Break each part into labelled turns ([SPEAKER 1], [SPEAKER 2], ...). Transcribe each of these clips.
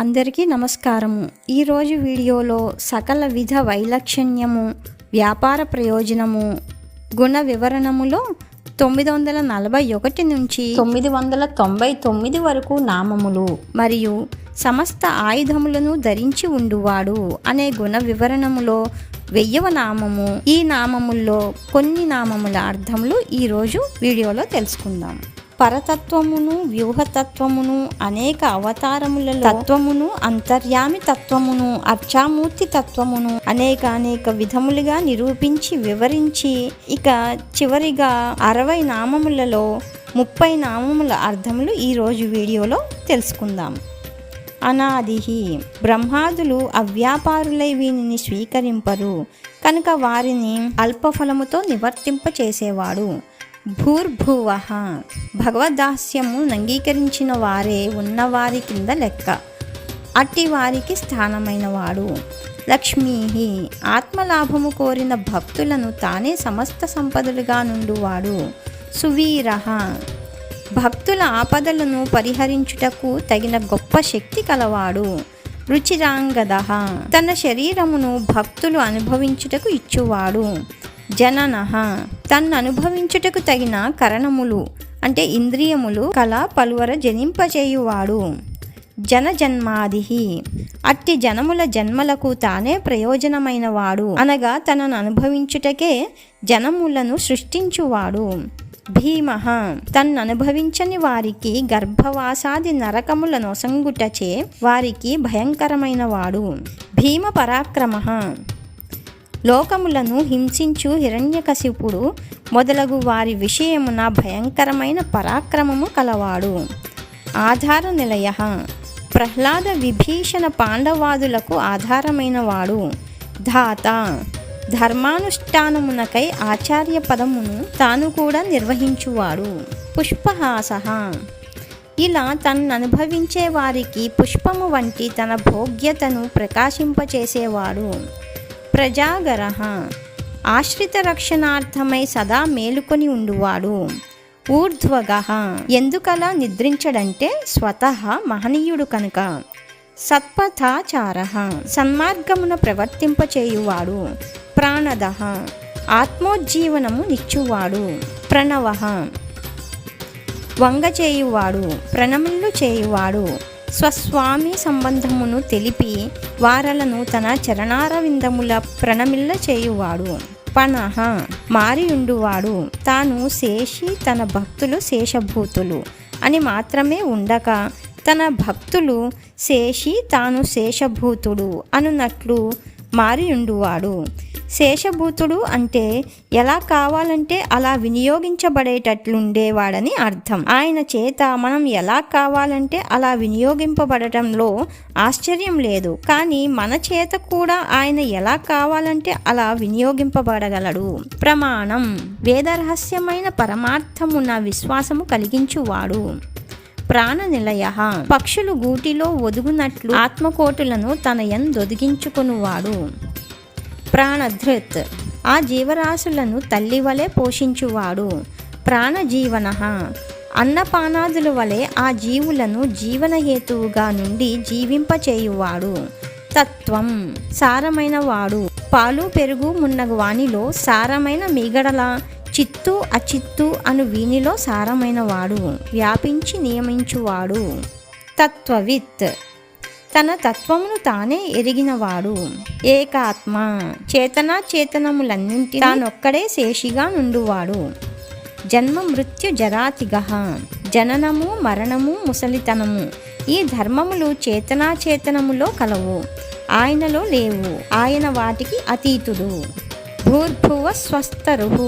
[SPEAKER 1] అందరికీ నమస్కారము. ఈరోజు వీడియోలో సకల విధ వైలక్షణ్యము, వ్యాపార ప్రయోజనము, గుణ వివరణములో 941 నుంచి 999 వరకు నామములు మరియు సమస్త ఆయుధములను ధరించి ఉండువాడు అనే గుణ వివరణములో 1000వ నామము. ఈ నామముల్లో కొన్ని నామముల అర్థములు ఈరోజు వీడియోలో తెలుసుకుందాం. పరతత్వమును, వ్యూహతత్వమును, అనేక అవతారములలో తత్వమును, అంతర్యామి తత్వమును, అర్చామూర్తి తత్వమును అనేక విధములుగా నిరూపించి వివరించి ఇక చివరిగా 60 నామములలో 30 నామముల అర్థములు ఈరోజు వీడియోలో తెలుసుకుందాం. అనాదిహి, బ్రహ్మాదులు అవ్యాపారులై వీనిని స్వీకరింపరు కనుక వారిని అల్పఫలముతో నివర్తింపచేసేవాడు. భూర్భువః, భగవద్దాస్యము అంగీకరించిన వారే ఉన్నవారి కింద లెక్క, అట్టి వారికి స్థానమైన వాడు. లక్ష్మీ, ఆత్మలాభము కోరిన భక్తులను తానే సమస్త సంపదలుగా నుండువాడు. సువీరః, భక్తుల ఆపదలను పరిహరించుటకు తగిన గొప్ప శక్తి కలవాడు. రుచిరాంగదః, తన శరీరమును భక్తులు అనుభవించుటకు ఇచ్చువాడు. జననః, తన్ను అనుభవించుటకు తగిన కరణములు అంటే ఇంద్రియములు కల పలువర జనింపచేయువాడు. జనజన్మాదిహి, అట్టి జనముల జన్మలకు తానే ప్రయోజనమైన వాడు అనగా తనను అనుభవించుటకే జనములను సృష్టించువాడు. భీమః, తన్ను అనుభవించని వారికి గర్భవాసాది నరకముల నొసంగుటచే వారికి భయంకరమైన వాడు. భీమ పరాక్రమః, లోకములను హింసించు హిరణ్యకశిపుడు మొదలగు వారి విషయమున భయంకరమైన పరాక్రమము కలవాడు. ఆధార నిలయః, ప్రహ్లాద విభీషణ పాండవాదులకు ఆధారమైన వాడు. ధాత, ధర్మానుష్ఠానమునకై ఆచార్య పదమును తాను కూడా నిర్వహించువాడు. పుష్పహాసః, ఇలా తన్ను అనుభవించే వారికి పుష్పము వంటి తన భోగ్యతను ప్రకాశింపచేసేవాడు. ప్రజాగరః, ఆశ్రిత రక్షణార్థమై సదా మేలుకొని ఉండువాడు. ఊర్ధ్వగః, ఎందుకలా నిద్రించడంటే స్వతః మహనీయుడు కనుక. సత్పథాచారః, సన్మార్గమున ప్రవర్తింపచేయువాడు. ప్రాణదః, ఆత్మోజ్జీవనము నిచ్చువాడు. ప్రణవః, వంగచేయువాడు, ప్రణమిల్లు చేయువాడు. స్వస్వామి సంబంధమును తెలిపి వారలను తన చరణారవిందముల ప్రణమిల్ల చేయువాడు. పణః, మారియుండువాడు, తాను శేషి తన భక్తులు శేషభూతులు అని మాత్రమే ఉండక తన భక్తులు శేషి తాను శేషభూతుడు అనున్నట్లు మారియుండువాడు. శేషభూతుడు అంటే ఎలా కావాలంటే అలా వినియోగించబడేటట్లుండేవాడని అర్థం. ఆయన చేత మనం ఎలా కావాలంటే అలా వినియోగింపబడటంలో ఆశ్చర్యం లేదు. కానీ మన చేత కూడా ఆయన ఎలా కావాలంటే అలా వినియోగింపబడగలడు. ప్రమాణం, వేదరహస్యమైన పరమార్థమున విశ్వాసము కలిగించువాడు. ప్రాణనిలయః, పక్షులు గూటిలో ఒదుగునట్లు ఆత్మకోటులను తన యందొదిగించుకొనువాడు. ప్రాణధృత్, ఆ జీవరాశులను తల్లివలె పోషించువాడు. ప్రాణజీవనః, అన్నపానాదుల వలె ఆ జీవులను జీవనహేతువుగా నుండి జీవింపచేయువాడు. తత్వం, సారమైన వాడు. పాలు పెరుగు మున్నగు వానిలో సారమైన మీగడల, చిత్తు అచిత్తు అను వీనిలో సారమైన వాడు, వ్యాపించి నియమించువాడు. తత్వవిత్, తన తత్వమును తానే ఎరిగినవాడు. ఏకాత్మ, చేతనా చేతనములన్నింటి తానొక్కడే శేషిగా నుండువాడు. జన్మ మృత్యు జరాతిగః, జననము మరణము ముసలితనము ఈ ధర్మములు చేతనా చేతనములో కలవు, ఆయనలో లేవు, ఆయన వాటికి అతీతుడు. భూర్భువ స్వస్తరుః,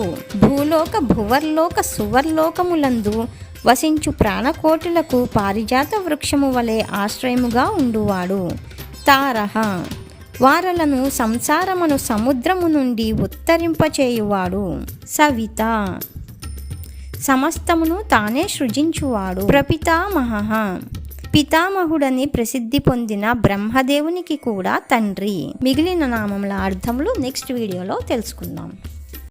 [SPEAKER 1] భూలోక భువర్లోక సువర్లోకములందు వసించు ప్రాణకోటులకు పారిజాత వృక్షము వలె ఆశ్రయముగా ఉండువాడు. తారః, వారలను సంసారమును సముద్రము నుండి ఉత్తరింపచేయువాడు. సవిత, సమస్తమును తానే సృజించువాడు. ప్రపితామహః, పితామహుడని ప్రసిద్ధి పొందిన బ్రహ్మదేవునికి కూడా తండ్రి. మిగిలిన నామముల అర్థములు నెక్స్ట్ వీడియోలో తెలుసుకుందాం.